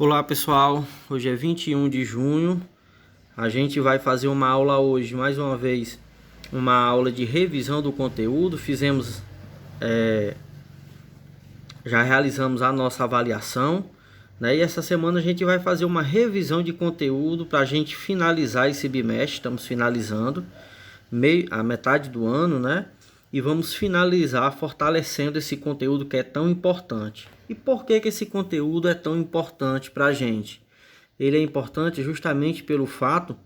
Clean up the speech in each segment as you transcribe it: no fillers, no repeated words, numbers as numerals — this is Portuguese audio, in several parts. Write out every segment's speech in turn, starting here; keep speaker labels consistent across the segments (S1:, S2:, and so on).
S1: Olá pessoal, hoje é 21 de junho, a gente vai fazer uma aula hoje, mais uma vez, uma aula de revisão do conteúdo. Já realizamos a nossa avaliação, né? E essa semana a gente vai fazer uma revisão de conteúdo para a gente finalizar esse bimestre. Estamos finalizando a metade do ano, né? E vamos finalizar fortalecendo esse conteúdo que é tão importante. E por que esse conteúdo é tão importante para a gente? Ele é importante justamente pelo fato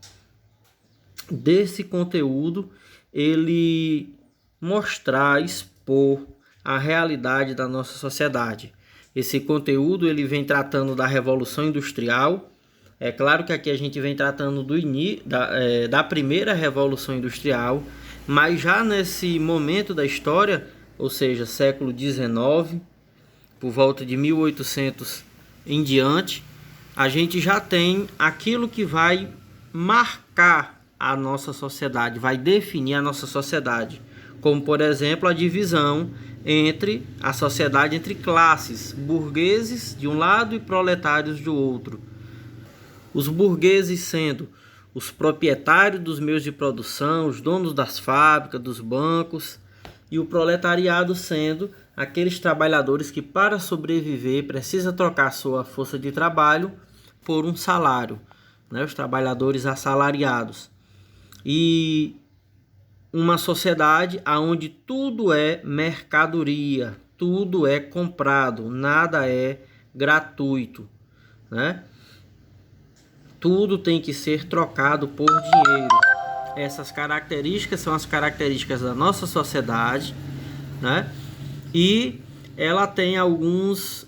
S1: desse conteúdo ele mostrar, expor a realidade da nossa sociedade. Esse conteúdo ele vem tratando da Revolução Industrial. É claro que aqui a gente vem tratando da primeira Revolução Industrial, mas já nesse momento da história, ou seja, século XIX, por volta de 1800 em diante, a gente já tem aquilo que vai marcar a nossa sociedade, vai definir a nossa sociedade, como por exemplo a divisão entre a sociedade entre classes, burgueses de um lado e proletários do outro. Os burgueses sendo os proprietários dos meios de produção, os donos das fábricas, dos bancos, e o proletariado sendo aqueles trabalhadores que para sobreviver precisa trocar sua força de trabalho por um salário, né? Os trabalhadores assalariados. E uma sociedade onde tudo é mercadoria, tudo é comprado, nada é gratuito, né? Tudo tem que ser trocado por dinheiro. Essas características são as características da nossa sociedade, né? E ela tem algumas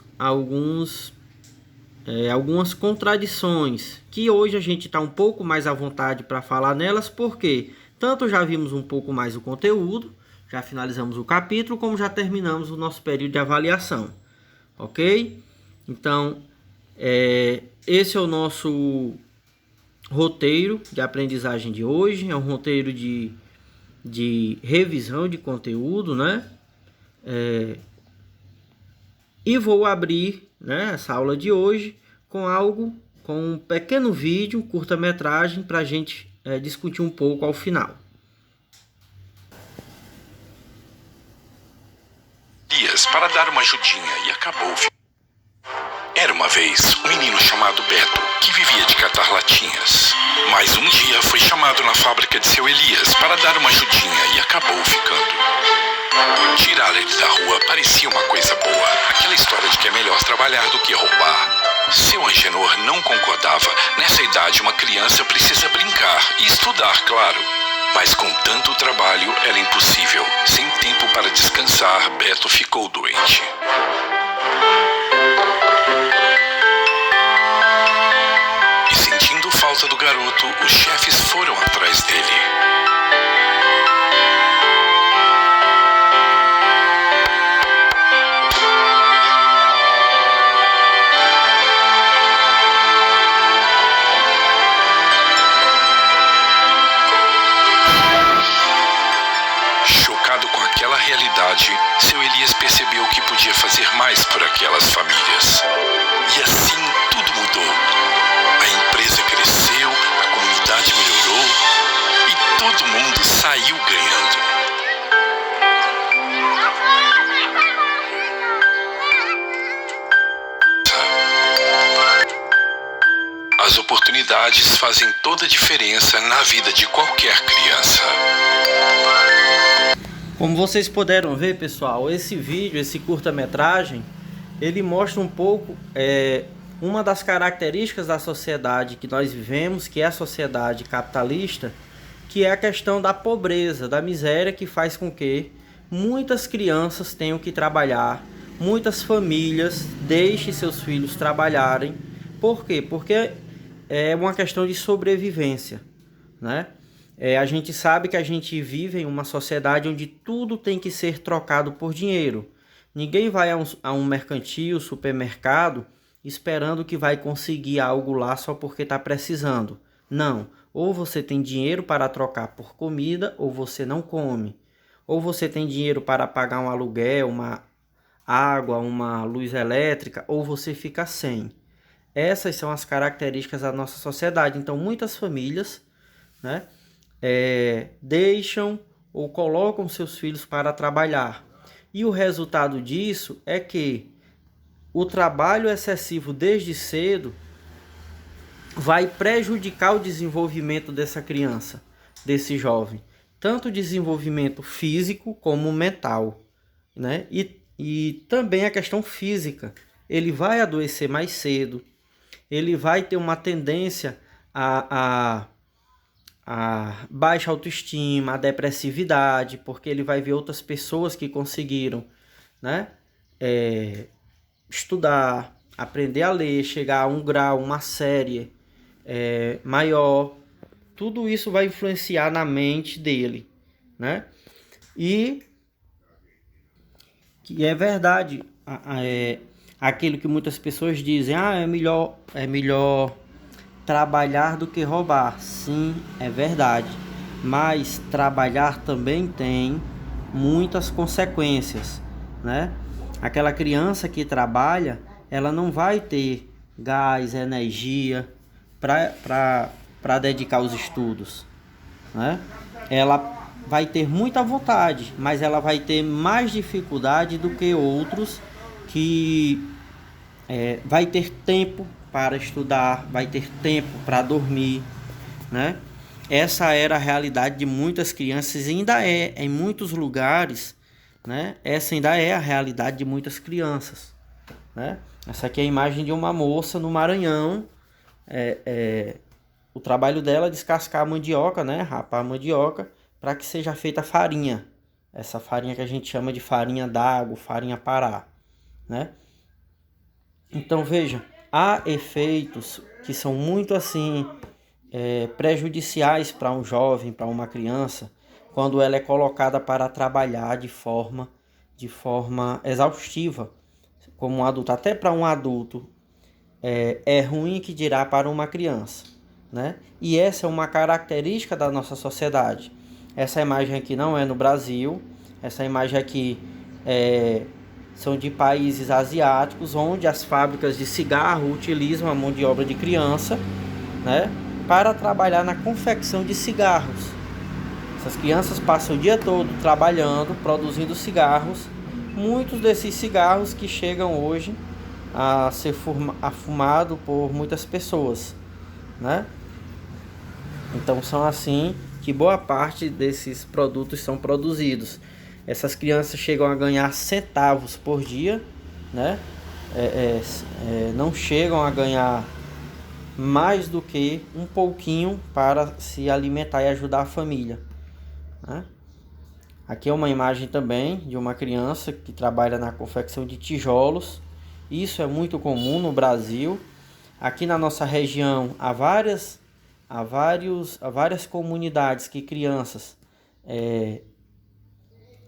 S1: contradições que hoje a gente está um pouco mais à vontade para falar nelas, porque tanto já vimos um pouco mais o conteúdo, já finalizamos o capítulo, como já terminamos o nosso período de avaliação, ok? Então, esse é o nosso roteiro de aprendizagem de hoje. É um roteiro de revisão de conteúdo, né? E vou abrir, né, essa aula de hoje com um pequeno vídeo, curta-metragem, para a gente discutir um pouco ao final.
S2: Para dar uma ajudinha e acabou. Era uma vez um menino chamado Beto que vivia de catar latinhas. Mas um dia foi chamado na fábrica de seu Elias para dar uma ajudinha e acabou ficando. Tirar ele da rua parecia uma coisa boa. Aquela história de que é melhor trabalhar do que roubar. Seu Angenor não concordava. Nessa idade uma criança precisa brincar e estudar, claro. Mas com tanto trabalho era impossível. Sem tempo para descansar, Beto ficou doente. E sentindo falta do garoto, os chefes foram atrás dele. Chocado com aquela realidade, seu Elias percebeu que podia fazer mais por aquelas famílias. E assim tudo mudou. A empresa cresceu, a comunidade melhorou e todo mundo saiu ganhando. As oportunidades fazem toda a diferença na vida de qualquer criança.
S1: Como vocês puderam ver, pessoal, esse vídeo, esse curta-metragem, ele mostra um pouco uma das características da sociedade que nós vivemos, que é a sociedade capitalista, que é a questão da pobreza, da miséria, que faz com que muitas crianças tenham que trabalhar, muitas famílias deixem seus filhos trabalharem. Por quê? Porque é uma questão de sobrevivência, né? A gente sabe que a gente vive em uma sociedade onde tudo tem que ser trocado por dinheiro. Ninguém vai a um mercantil, supermercado, esperando que vai conseguir algo lá só porque está precisando. Não. Ou você tem dinheiro para trocar por comida, ou você não come. Ou você tem dinheiro para pagar um aluguel, uma água, uma luz elétrica, ou você fica sem. Essas são as características da nossa sociedade. Então, muitas famílias, né, deixam ou colocam seus filhos para trabalhar. E o resultado disso é que o trabalho excessivo desde cedo vai prejudicar o desenvolvimento dessa criança, desse jovem. Tanto o desenvolvimento físico como mental, né? E também a questão física. Ele vai adoecer mais cedo, ele vai ter uma tendência a baixa autoestima, a depressividade, porque ele vai ver outras pessoas que conseguiram, né, estudar, aprender a ler, chegar a um grau, uma série maior. Tudo isso vai influenciar na mente dele, né? E que é verdade, aquilo que muitas pessoas dizem, é melhor trabalhar do que roubar. Sim, é verdade, mas trabalhar também tem muitas consequências, né? Aquela criança que trabalha, ela não vai ter gás, energia para dedicar aos estudos, né? Ela vai ter muita vontade, mas ela vai ter mais dificuldade do que outros que vai ter tempo para estudar, vai ter tempo para dormir, né? Essa era a realidade de muitas crianças e ainda é em muitos lugares, né? Essa ainda é a realidade de muitas crianças, né? Essa aqui é a imagem de uma moça no Maranhão. O trabalho dela é descascar a mandioca, né? Rapar a mandioca para que seja feita farinha. Essa farinha que a gente chama de farinha d'água, farinha Pará, né? Então veja, há efeitos que são muito assim prejudiciais para um jovem, para uma criança, quando ela é colocada para trabalhar de forma exaustiva, como um adulto. Até para um adulto é ruim, que dirá para uma criança, né? E essa é uma característica da nossa sociedade. Essa imagem aqui não é no Brasil, essa imagem aqui são de países asiáticos, onde as fábricas de cigarro utilizam a mão de obra de criança, né, para trabalhar na confecção de cigarros. Essas crianças passam o dia todo trabalhando, produzindo cigarros. Muitos desses cigarros que chegam hoje a ser afumado por muitas pessoas, né? Então são assim que boa parte desses produtos são produzidos. Essas crianças chegam a ganhar centavos por dia, né? Não chegam a ganhar mais do que um pouquinho para se alimentar e ajudar a família, né? Aqui é uma imagem também de uma criança que trabalha na confecção de tijolos. Isso é muito comum no Brasil. Aqui na nossa região há várias comunidades que crianças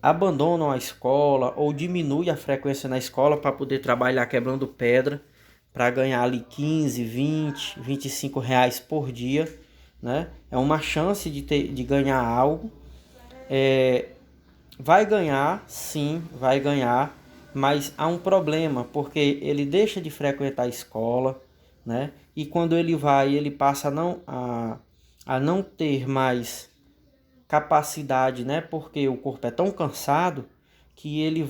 S1: abandonam a escola ou diminuem a frequência na escola para poder trabalhar quebrando pedra, para ganhar ali 15, 20, 25 reais por dia, né? É uma chance de ganhar algo. Vai ganhar, sim, vai ganhar, mas há um problema, porque ele deixa de frequentar a escola, né? E quando ele vai, ele passa a não ter mais capacidade, né? Porque o corpo é tão cansado que ele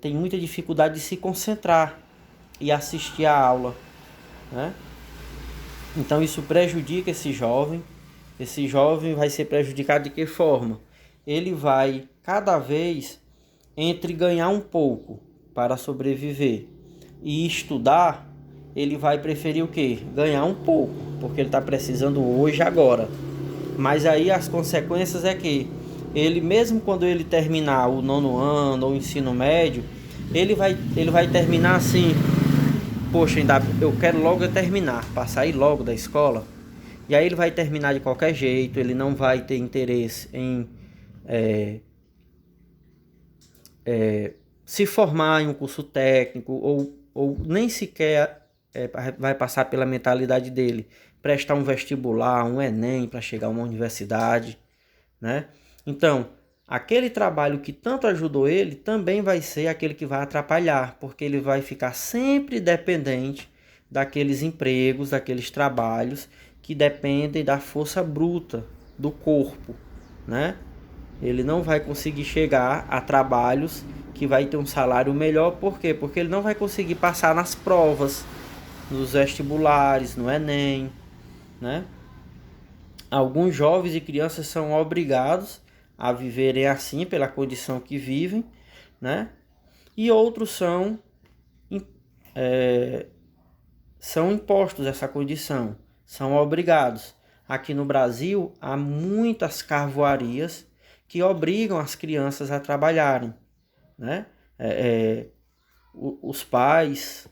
S1: tem muita dificuldade de se concentrar e assistir a aula, né? Então isso prejudica esse jovem. Esse jovem vai ser prejudicado de que forma? Ele vai cada vez entre ganhar um pouco para sobreviver e estudar, ele vai preferir o quê? Ganhar um pouco, porque ele está precisando hoje, agora. Mas aí as consequências é que ele, mesmo quando ele terminar o 9º ano ou o ensino médio, ele vai terminar assim: poxa, eu quero logo terminar, para sair logo da escola. E aí ele vai terminar de qualquer jeito, ele não vai ter interesse em se formar em um curso técnico, ou nem sequer vai passar pela mentalidade dele prestar um vestibular, um Enem para chegar a uma universidade, né? Então, aquele trabalho que tanto ajudou ele também vai ser aquele que vai atrapalhar, porque ele vai ficar sempre dependente daqueles empregos, daqueles trabalhos que dependem da força bruta do corpo, né? Ele não vai conseguir chegar a trabalhos que vai ter um salário melhor. Por quê? Porque ele não vai conseguir passar nas provas, nos vestibulares, no Enem, né? Alguns jovens e crianças são obrigados a viverem assim pela condição que vivem, né? E outros são impostos essa condição, são obrigados. Aqui no Brasil há muitas carvoarias que obrigam as crianças a trabalharem, né? Os pais,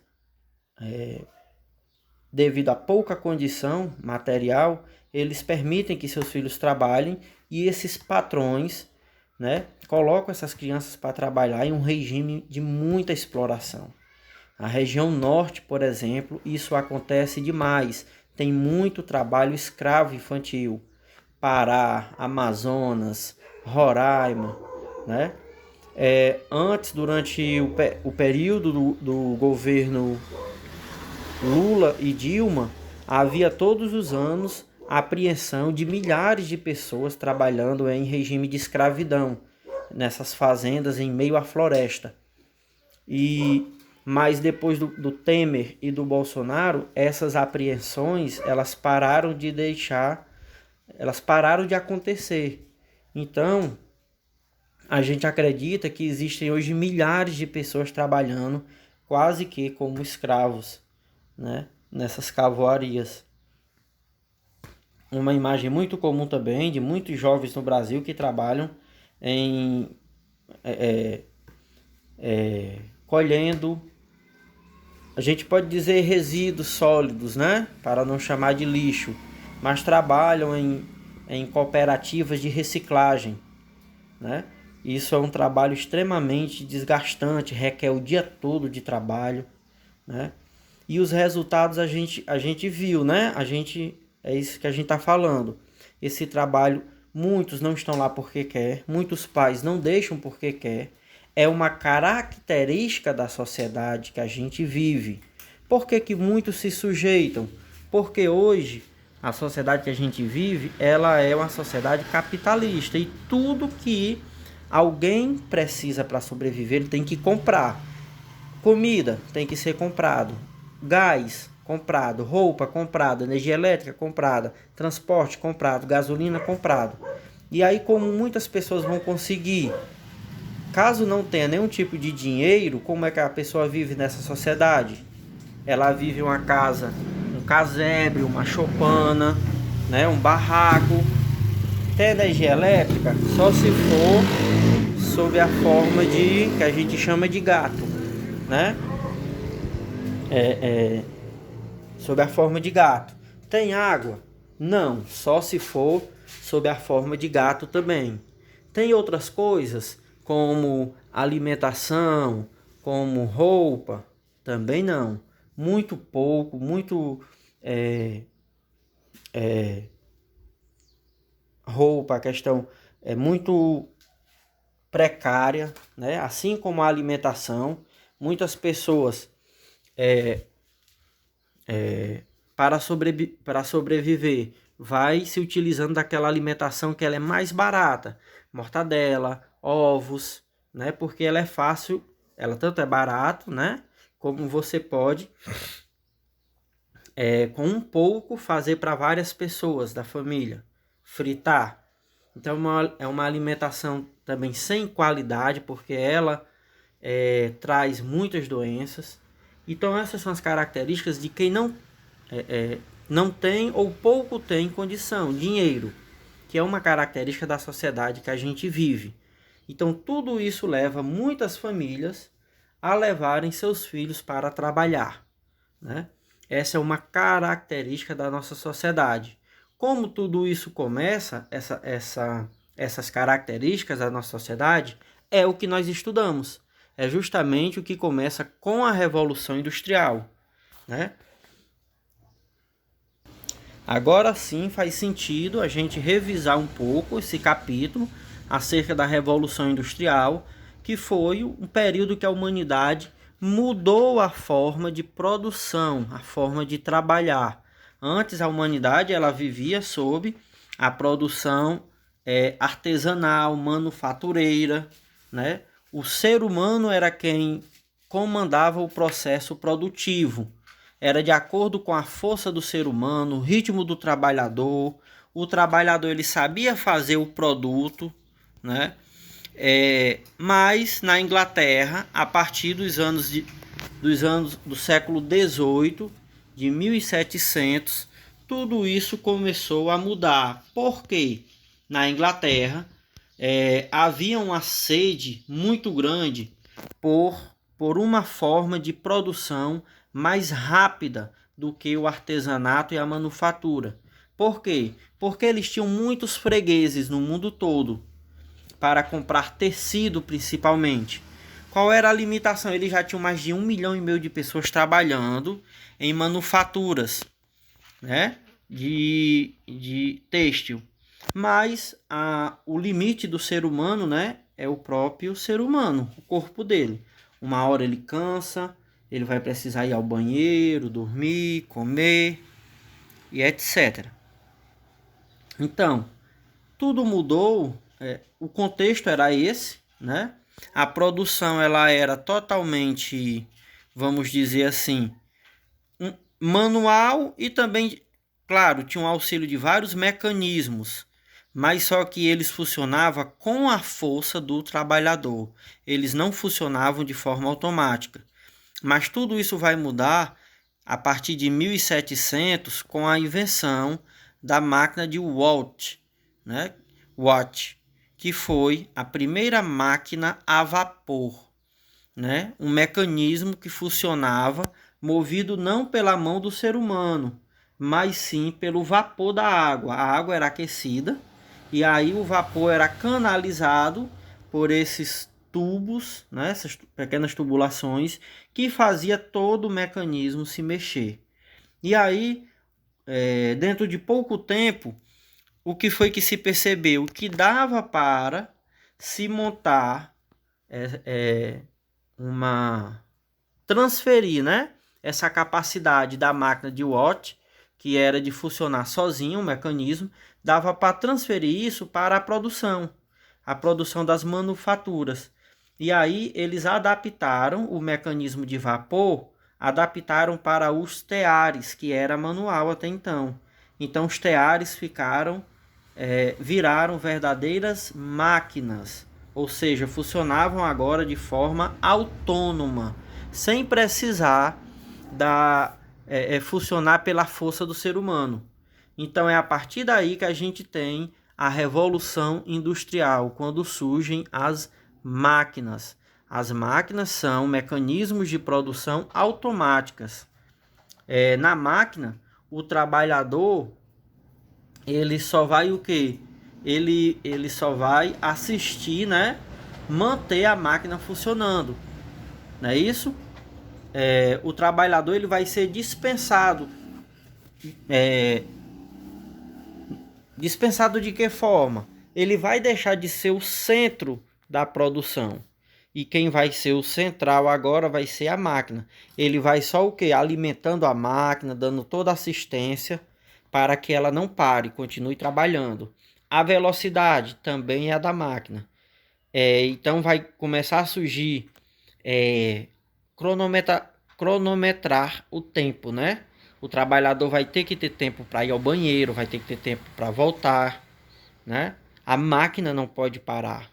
S1: devido a pouca condição material, eles permitem que seus filhos trabalhem, e esses patrões, né, colocam essas crianças para trabalhar em um regime de muita exploração. A região norte, por exemplo, isso acontece demais. Tem muito trabalho escravo infantil. Pará, Amazonas, Roraima, né? Antes, durante o período do governo Lula e Dilma, havia todos os anos a apreensão de milhares de pessoas trabalhando em regime de escravidão, nessas fazendas em meio à floresta. Mas depois do Temer e do Bolsonaro, essas apreensões elas pararam de acontecer. Então, a gente acredita que existem hoje milhares de pessoas trabalhando quase que como escravos, né, nessas carvoarias. Uma imagem muito comum também de muitos jovens no Brasil que trabalham colhendo, a gente pode dizer, resíduos sólidos, né, para não chamar de lixo, mas trabalham em cooperativas de reciclagem, né? Isso é um trabalho extremamente desgastante, requer o dia todo de trabalho, né? E os resultados a gente viu, né? É isso que a gente está falando. Esse trabalho, muitos não estão lá porque quer, muitos pais não deixam porque quer. É uma característica da sociedade que a gente vive. Por que muitos se sujeitam? Porque hoje a sociedade que a gente vive, ela é uma sociedade capitalista, e tudo que alguém precisa para sobreviver, ele tem que comprar. Comida tem que ser comprado, gás comprado, roupa comprada, energia elétrica comprada, transporte comprado, gasolina comprado. E aí, como muitas pessoas vão conseguir, caso não tenha nenhum tipo de dinheiro, como é que a pessoa vive nessa sociedade? Ela vive uma casa, um casebre, uma choupana, né, um barraco. Tem energia elétrica só se for sob a forma que a gente chama de gato, né? Sob a forma de gato. Tem água? Não, só se for sob a forma de gato também. Tem outras coisas, como alimentação, como roupa? Também não. Muito pouco, roupa, a questão é muito precária, né? Assim como a alimentação, muitas pessoas para sobreviver vai se utilizando daquela alimentação que ela é mais barata, mortadela, ovos, né? Porque ela é fácil, ela tanto é barato, né? Como você pode com um pouco fazer para várias pessoas da família, fritar. Então é uma alimentação também sem qualidade, porque ela traz muitas doenças. Então essas são as características de quem não tem ou pouco tem condição, dinheiro, que é uma característica da sociedade que a gente vive. Então tudo isso leva muitas famílias a levarem seus filhos para trabalhar, né? Essa é uma característica da nossa sociedade. Como tudo isso começa, essas características da nossa sociedade, é o que nós estudamos. É justamente o que começa com a Revolução Industrial, né? Agora sim faz sentido a gente revisar um pouco esse capítulo acerca da Revolução Industrial, que foi um período que a humanidade mudou a forma de produção, a forma de trabalhar. Antes a humanidade ela vivia sob a produção artesanal, manufatureira, né? O ser humano era quem comandava o processo produtivo. Era de acordo com a força do ser humano, o ritmo do trabalhador. O trabalhador ele sabia fazer o produto, né? Mas na Inglaterra, a partir dos anos do século XVIII, de 1700, tudo isso começou a mudar. Por quê? Na Inglaterra havia uma sede muito grande por uma forma de produção mais rápida do que o artesanato e a manufatura. Por quê? Porque eles tinham muitos fregueses no mundo todo para comprar tecido principalmente. Qual era a limitação? Eles já tinham mais de 1,5 milhão de pessoas trabalhando em manufaturas, né? de têxtil. Mas o limite do ser humano, né, é o próprio ser humano, o corpo dele. Uma hora ele cansa, ele vai precisar ir ao banheiro, dormir, comer e etc. Então, tudo mudou, o contexto era esse, né? A produção ela era totalmente, vamos dizer assim, manual e também, claro, tinha um auxílio de vários mecanismos, mas só que eles funcionavam com a força do trabalhador. Eles não funcionavam de forma automática. Mas tudo isso vai mudar a partir de 1700 com a invenção da máquina de Watt, né? Watt, que foi a primeira máquina a vapor, né? Um mecanismo que funcionava movido não pela mão do ser humano, mas sim pelo vapor da água. A água era aquecida e aí o vapor era canalizado por esses tubos, né? Essas pequenas tubulações que fazia todo o mecanismo se mexer. E aí, dentro de pouco tempo, o que foi que se percebeu? Que dava para se montar transferir, né, essa capacidade da máquina de Watt, que era de funcionar sozinho, o mecanismo, dava para transferir isso para a produção das manufaturas. E aí eles adaptaram o mecanismo de vapor, adaptaram para os teares, que era manual até então. Então os teares viraram verdadeiras máquinas, ou seja, funcionavam agora de forma autônoma, sem precisar funcionar pela força do ser humano. Então é a partir daí que a gente tem a Revolução Industrial, quando surgem as máquinas. As máquinas são mecanismos de produção automáticas. Na máquina, o trabalhador ele só vai o quê? Ele só vai assistir, né? Manter a máquina funcionando. Não é isso? O trabalhador ele vai ser dispensado. Dispensado de que forma? Ele vai deixar de ser o centro da produção. E quem vai ser o central agora vai ser a máquina. Ele vai só o quê? Alimentando a máquina, dando toda a assistência para que ela não pare, continue trabalhando. A velocidade também é a da máquina. Então vai começar a surgir cronometrar o tempo, né? O trabalhador vai ter que ter tempo para ir ao banheiro, vai ter que ter tempo para voltar, né? A máquina não pode parar.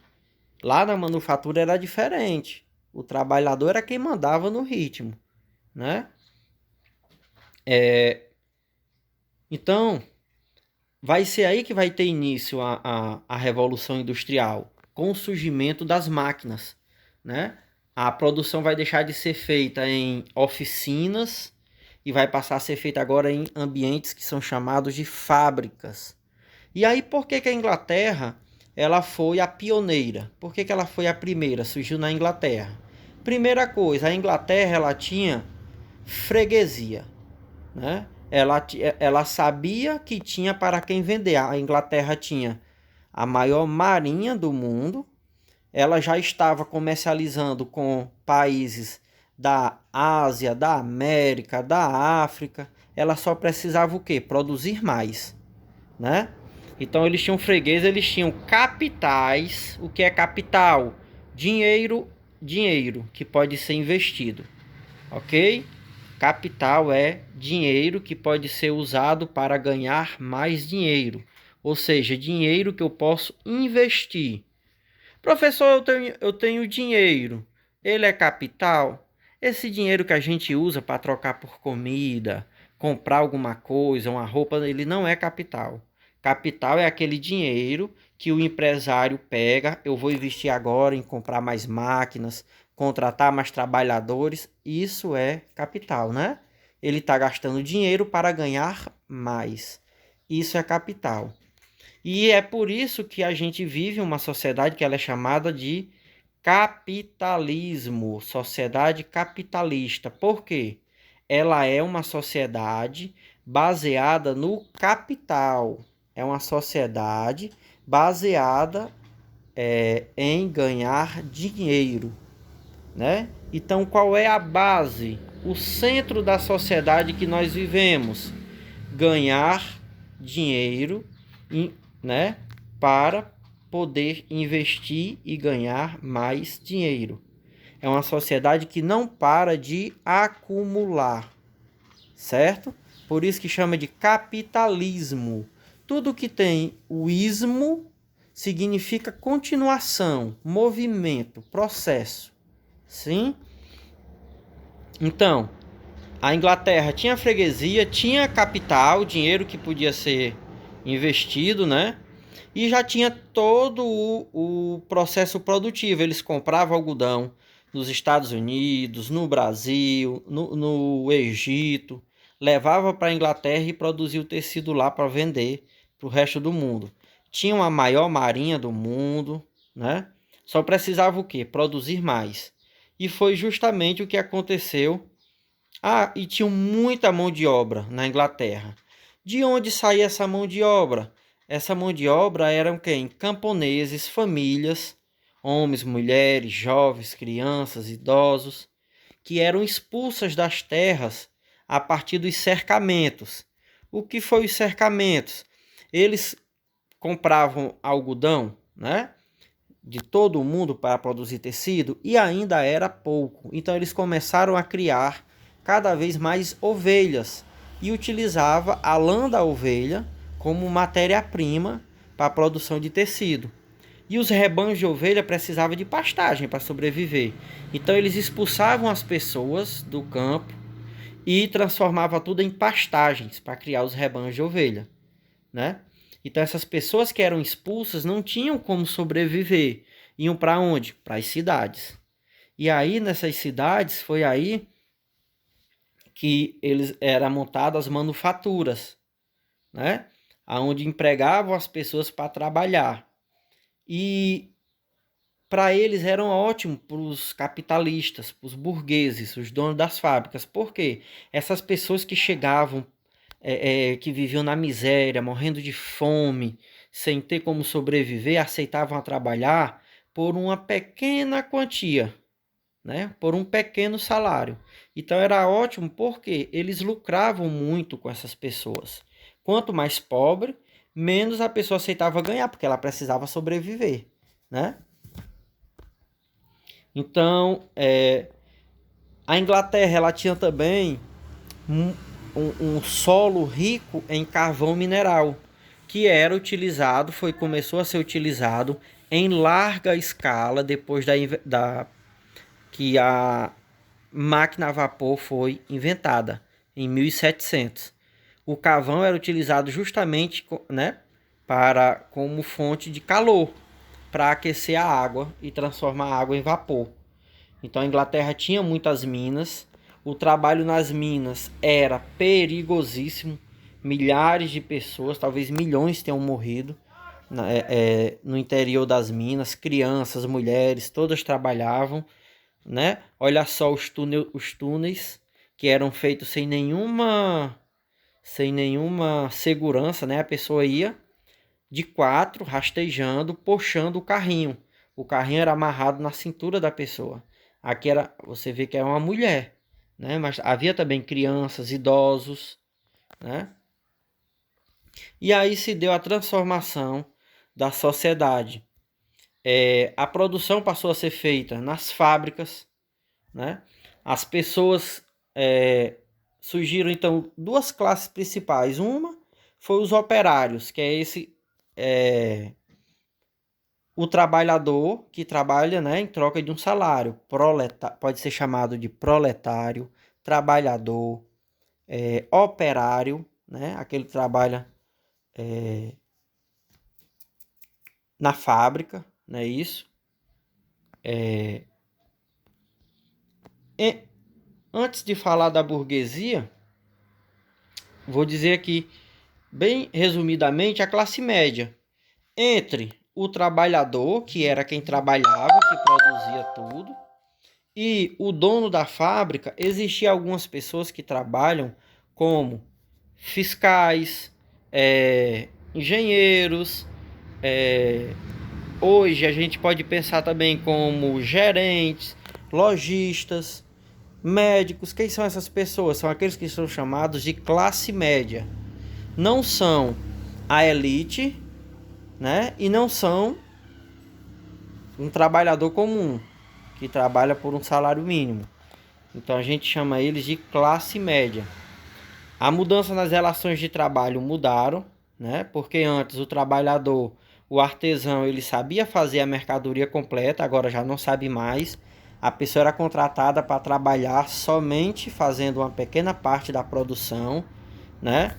S1: Lá na manufatura era diferente. O trabalhador era quem mandava no ritmo, né? Então, vai ser aí que vai ter início a Revolução Industrial, com o surgimento das máquinas, né? A produção vai deixar de ser feita em oficinas e vai passar a ser feita agora em ambientes que são chamados de fábricas. E aí, por que a Inglaterra ela foi a pioneira? Por que ela foi a primeira? Surgiu na Inglaterra. Primeira coisa, a Inglaterra ela tinha freguesia, né? Ela sabia que tinha para quem vender. A Inglaterra tinha a maior marinha do mundo. Ela já estava comercializando com países da Ásia, da América, da África. Ela só precisava o quê? Produzir mais, né? Então eles tinham freguês, eles tinham capitais. O que é capital? Dinheiro, dinheiro que pode ser investido, ok? Capital é dinheiro que pode ser usado para ganhar mais dinheiro, ou seja, dinheiro que eu posso investir. Professor, eu tenho dinheiro, ele é capital? Esse dinheiro que a gente usa para trocar por comida, comprar alguma coisa, uma roupa, ele não é capital. Capital é aquele dinheiro que o empresário pega, eu vou investir agora em comprar mais máquinas, contratar mais trabalhadores, isso é capital, né? Ele está gastando dinheiro para ganhar mais. Isso é capital. E é por isso que a gente vive uma sociedade que ela é chamada de capitalismo, sociedade capitalista. Por quê? Ela é uma sociedade baseada no capital. É uma sociedade baseada em ganhar dinheiro, né? Então, qual é a base, o centro da sociedade que nós vivemos? Ganhar dinheiro, né? Para poder investir e ganhar mais dinheiro. É uma sociedade que não para de acumular, certo? Por isso que chama de capitalismo. Tudo que tem o ismo significa continuação, movimento, processo. Sim? Então, a Inglaterra tinha freguesia, tinha capital, dinheiro que podia ser investido, né? E já tinha todo o processo produtivo. Eles compravam algodão nos Estados Unidos, no Brasil, no Egito, levavam para a Inglaterra e produziam o tecido lá para vender para o resto do mundo. Tinham a maior marinha do mundo, né? Só precisava o quê? Produzir mais. E foi justamente o que aconteceu. Ah, e tinham muita mão de obra na Inglaterra. De onde saía essa mão de obra? Essa mão de obra eram quem? Camponeses, famílias, homens, mulheres, jovens, crianças, idosos, que eram expulsas das terras a partir dos cercamentos. O que foi os cercamentos? Eles compravam algodão, né, de todo o mundo para produzir tecido e ainda era pouco. Então eles começaram a criar cada vez mais ovelhas e utilizava a lã da ovelha como matéria-prima para a produção de tecido. E os rebanhos de ovelha precisavam de pastagem para sobreviver. Então eles expulsavam as pessoas do campo e transformavam tudo em pastagens para criar os rebanhos de ovelha, né? Então essas pessoas que eram expulsas não tinham como sobreviver. Iam para onde? Para as cidades. E aí nessas cidades foi aí que eram montadas as manufaturas, né? Onde empregavam as pessoas para trabalhar. E para eles eram ótimos para os capitalistas, para os burgueses, os donos das fábricas. Por quê? Essas pessoas que chegavam, que viviam na miséria, morrendo de fome, sem ter como sobreviver, aceitavam a trabalhar por uma pequena quantia, né? Por um pequeno salário. Então era ótimo porque eles lucravam muito com essas pessoas. Quanto mais pobre, menos a pessoa aceitava ganhar, porque ela precisava sobreviver, né? Então, a Inglaterra ela tinha também um solo rico em carvão mineral, que era utilizado, começou a ser utilizado em larga escala depois que a máquina a vapor foi inventada, em 1700. O carvão era utilizado justamente, né, como fonte de calor, para aquecer a água e transformar a água em vapor. Então a Inglaterra tinha muitas minas, o trabalho nas minas era perigosíssimo, milhares de pessoas, talvez milhões tenham morrido no interior das minas, crianças, mulheres, todas trabalhavam, né? Olha só os túneis que eram feitos sem nenhuma segurança, né? A pessoa ia de 4, rastejando, puxando o carrinho. O carrinho era amarrado na cintura da pessoa. Aqui você vê que é uma mulher, né? Mas havia também crianças, idosos, né? E aí se deu a transformação da sociedade. A produção passou a ser feita nas fábricas, né? As pessoas surgiram então duas classes principais. Uma foi os operários, que é o trabalhador que trabalha, né, em troca de um salário. Pode ser chamado de proletário, trabalhador, operário, né, aquele que trabalha na fábrica, não é isso? Antes de falar da burguesia, vou dizer aqui, bem resumidamente, a classe média. Entre o trabalhador, que era quem trabalhava, que produzia tudo, e o dono da fábrica, existiam algumas pessoas que trabalham como fiscais, engenheiros. Hoje a gente pode pensar também como gerentes, lojistas, médicos. Quem são essas pessoas? São aqueles que são chamados de classe média. Não são a elite, né? E não são um trabalhador comum que trabalha por um salário mínimo. Então a gente chama eles de classe média. A mudança nas relações de trabalho mudaram, né? Porque antes o trabalhador, o artesão, ele sabia fazer a mercadoria completa, agora já não sabe mais. A pessoa era contratada para trabalhar somente fazendo uma pequena parte da produção, né?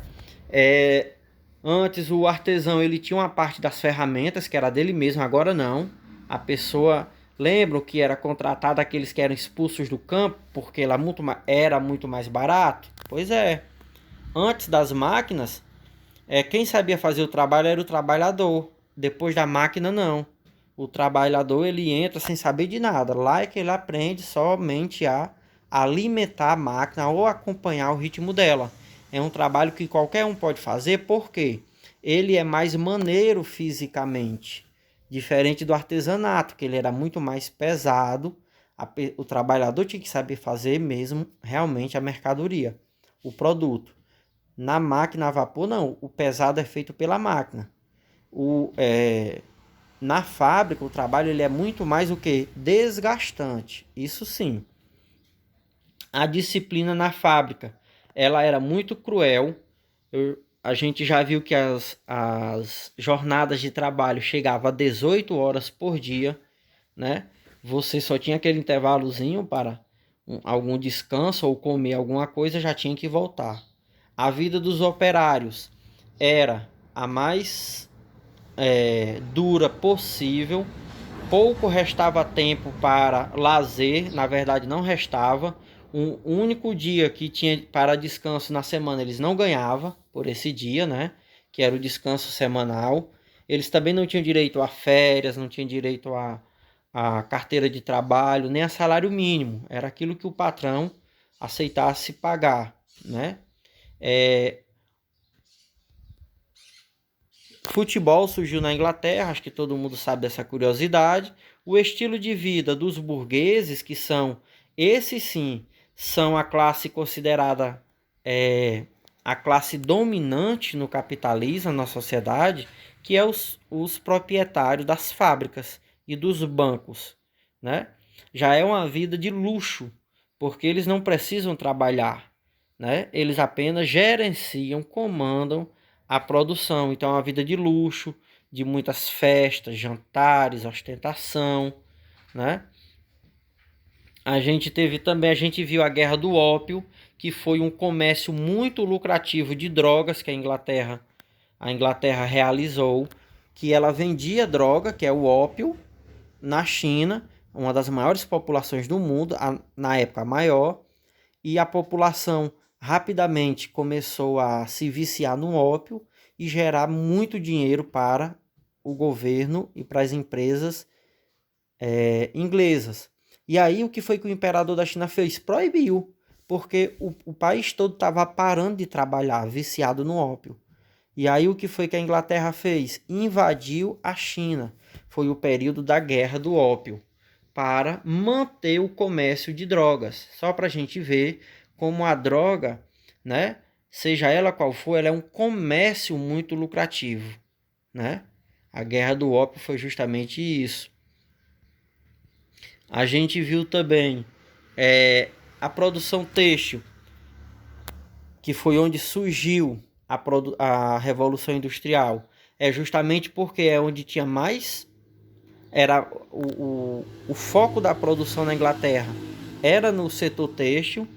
S1: Antes o artesão ele tinha uma parte das ferramentas que era dele mesmo, agora não. A pessoa, lembram que era contratada aqueles que eram expulsos do campo porque era muito mais barato? Pois é. Antes das máquinas, quem sabia fazer o trabalho era o trabalhador. Depois da máquina, não. O trabalhador ele entra sem saber de nada. Lá é que ele aprende somente a alimentar a máquina ou acompanhar o ritmo dela. É um trabalho que qualquer um pode fazer, porque ele é mais maneiro fisicamente. Diferente do artesanato, que ele era muito mais pesado. O trabalhador tinha que saber fazer mesmo realmente a mercadoria, o produto. Na máquina a vapor, não. O pesado é feito pela máquina. Na fábrica, o trabalho ele é muito mais o que? Desgastante. Isso sim. A disciplina na fábrica, ela era muito cruel. A gente já viu que as jornadas de trabalho chegavam a 18 horas por dia, né? Você só tinha aquele intervalozinho para algum descanso ou comer alguma coisa, já tinha que voltar. A vida dos operários era a mais dura possível. Pouco restava tempo para lazer, na verdade não restava. Um único dia que tinha para descanso na semana eles não ganhavam por esse dia, né? Que era o descanso semanal. Eles também não tinham direito a férias, não tinham direito a carteira de trabalho, nem a salário mínimo. Era aquilo que o patrão aceitasse pagar, né? Futebol surgiu na Inglaterra, acho que todo mundo sabe dessa curiosidade. O estilo de vida dos burgueses, que são, esses sim, são a classe considerada a classe dominante no capitalismo, na sociedade, que é os proprietários das fábricas e dos bancos, né? Já é uma vida de luxo, porque eles não precisam trabalhar, né? Eles apenas gerenciam, comandam a produção. Então é uma vida de luxo, de muitas festas, jantares, ostentação, né? A gente viu a Guerra do Ópio, que foi um comércio muito lucrativo de drogas que a Inglaterra realizou, que ela vendia droga, que é o ópio, na China, uma das maiores populações do mundo, na época maior, e a população rapidamente começou a se viciar no ópio e gerar muito dinheiro para o governo e para as empresas inglesas. E aí o que foi que o imperador da China fez? Proibiu, porque o país todo estava parando de trabalhar, viciado no ópio. E aí o que foi que a Inglaterra fez? Invadiu a China. Foi o período da Guerra do Ópio. para manter o comércio de drogas. Só para a gente ver como a droga, né, seja ela qual for, ela é um comércio muito lucrativo, né? A guerra do ópio foi justamente isso. A gente viu também a produção têxtil, que foi onde surgiu a Revolução Industrial. É justamente porque é onde tinha mais... Era o foco da produção na Inglaterra era no setor têxtil.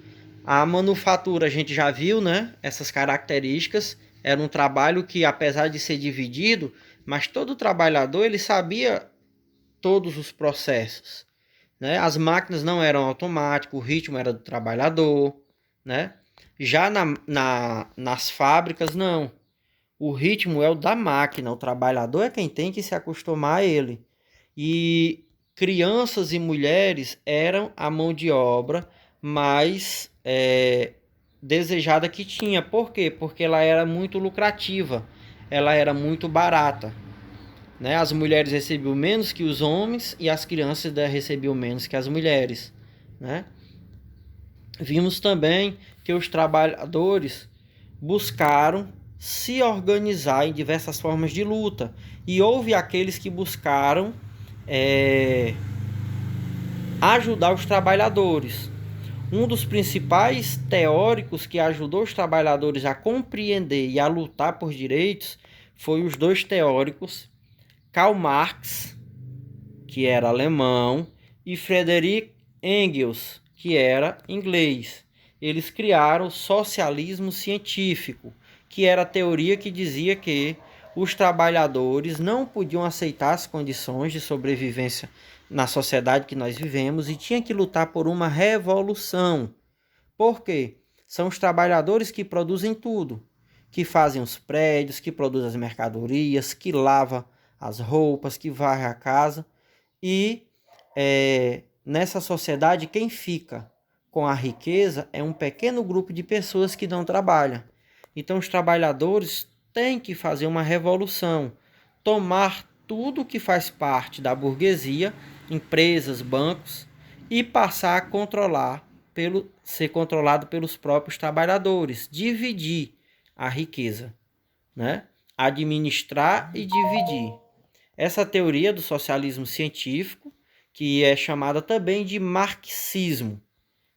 S1: A manufatura a gente já viu, né? Essas características. Era um trabalho que, apesar de ser dividido, mas todo trabalhador ele sabia todos os processos, né? As máquinas não eram automáticas, o ritmo era do trabalhador, né? Já nas fábricas, não. O ritmo é o da máquina, o trabalhador é quem tem que se acostumar a ele. E crianças e mulheres eram a mão de obra mais desejada que tinha. Por quê? Porque ela era muito lucrativa, ela era muito barata, né? As mulheres recebiam menos que os homens e as crianças recebiam menos que as mulheres, né? Vimos também que os trabalhadores buscaram se organizar em diversas formas de luta. E houve aqueles que buscaram ajudar os trabalhadores. Um dos principais teóricos que ajudou os trabalhadores a compreender e a lutar por direitos foi os dois teóricos, Karl Marx, que era alemão, e Friedrich Engels, que era inglês. Eles criaram o socialismo científico, que era a teoria que dizia que os trabalhadores não podiam aceitar as condições de sobrevivência na sociedade que nós vivemos e tinham que lutar por uma revolução. Por quê? São os trabalhadores que produzem tudo, que fazem os prédios, que produzem as mercadorias, que lavam as roupas, que varrem a casa. E nessa sociedade, quem fica com a riqueza é um pequeno grupo de pessoas que não trabalham. Então, os trabalhadores têm que fazer uma revolução, tomar tudo que faz parte da burguesia, empresas, bancos, e passar a controlar, ser controlado pelos próprios trabalhadores, dividir a riqueza, né? Administrar e dividir. Essa teoria do socialismo científico, que é chamada também de marxismo,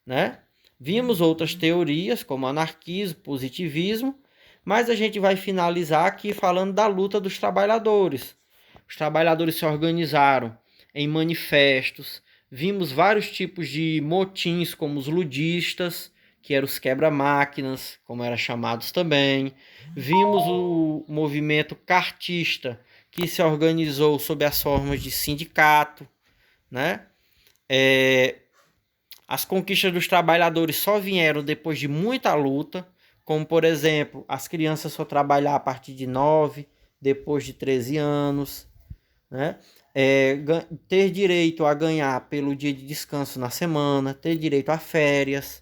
S1: né? Vimos outras teorias, como anarquismo, positivismo, mas a gente vai finalizar aqui falando da luta dos trabalhadores. Os trabalhadores se organizaram em manifestos, vimos vários tipos de motins, como os ludistas, que eram os quebra-máquinas, como eram chamados também. Vimos o movimento cartista, que se organizou sob as formas de sindicato, né? As conquistas dos trabalhadores só vieram depois de muita luta, como, por exemplo, as crianças só trabalhar a partir de 9, depois de 13 anos, né? Ter direito a ganhar pelo dia de descanso na semana, ter direito a férias,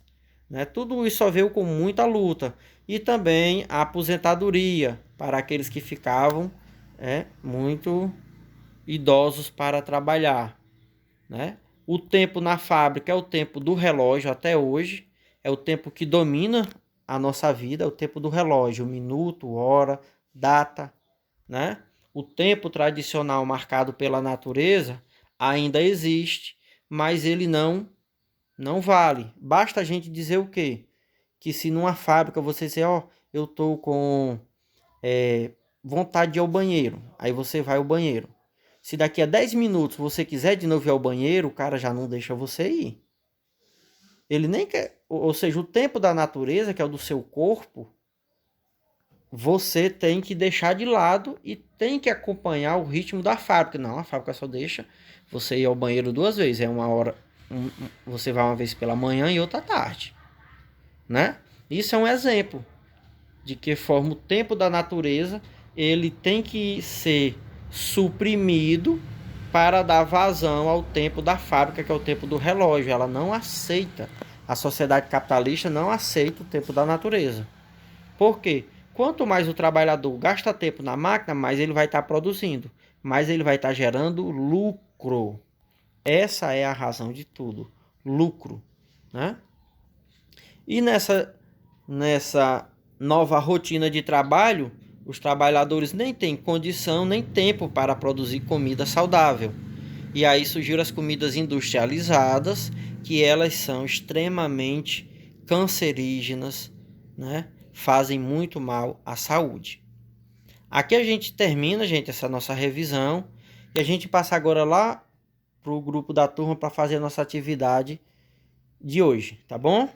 S1: né? Tudo isso só veio com muita luta. E também a aposentadoria para aqueles que ficavam muito idosos para trabalhar, né? O tempo na fábrica é o tempo do relógio até hoje, é o tempo que domina a nossa vida, é o tempo do relógio, minuto, hora, data, né? O tempo tradicional marcado pela natureza ainda existe, mas ele não vale. Basta a gente dizer o quê? Que se numa fábrica você disser, eu estou com vontade de ir ao banheiro, aí você vai ao banheiro. Se daqui a 10 minutos você quiser de novo ir ao banheiro, o cara já não deixa você ir. Ele nem quer, ou seja, o tempo da natureza, que é o do seu corpo, você tem que deixar de lado e tem que acompanhar o ritmo da fábrica. Não, a fábrica só deixa você ir ao banheiro 2 vezes. É uma hora, você vai uma vez pela manhã e outra à tarde, né? Isso é um exemplo de que forma o tempo da natureza ele tem que ser suprimido para dar vazão ao tempo da fábrica, que é o tempo do relógio. Ela não aceita, a sociedade capitalista não aceita o tempo da natureza. Por quê? Quanto mais o trabalhador gasta tempo na máquina, mais ele vai estar produzindo, mais ele vai estar gerando lucro. Essa é a razão de tudo, lucro, né? E nessa nova rotina de trabalho, os trabalhadores nem têm condição nem tempo para produzir comida saudável. E aí surgiram as comidas industrializadas, que elas são extremamente cancerígenas, né? Fazem muito mal à saúde. Aqui a gente termina, gente, essa nossa revisão. E a gente passa agora lá para o grupo da turma para fazer a nossa atividade de hoje, tá bom?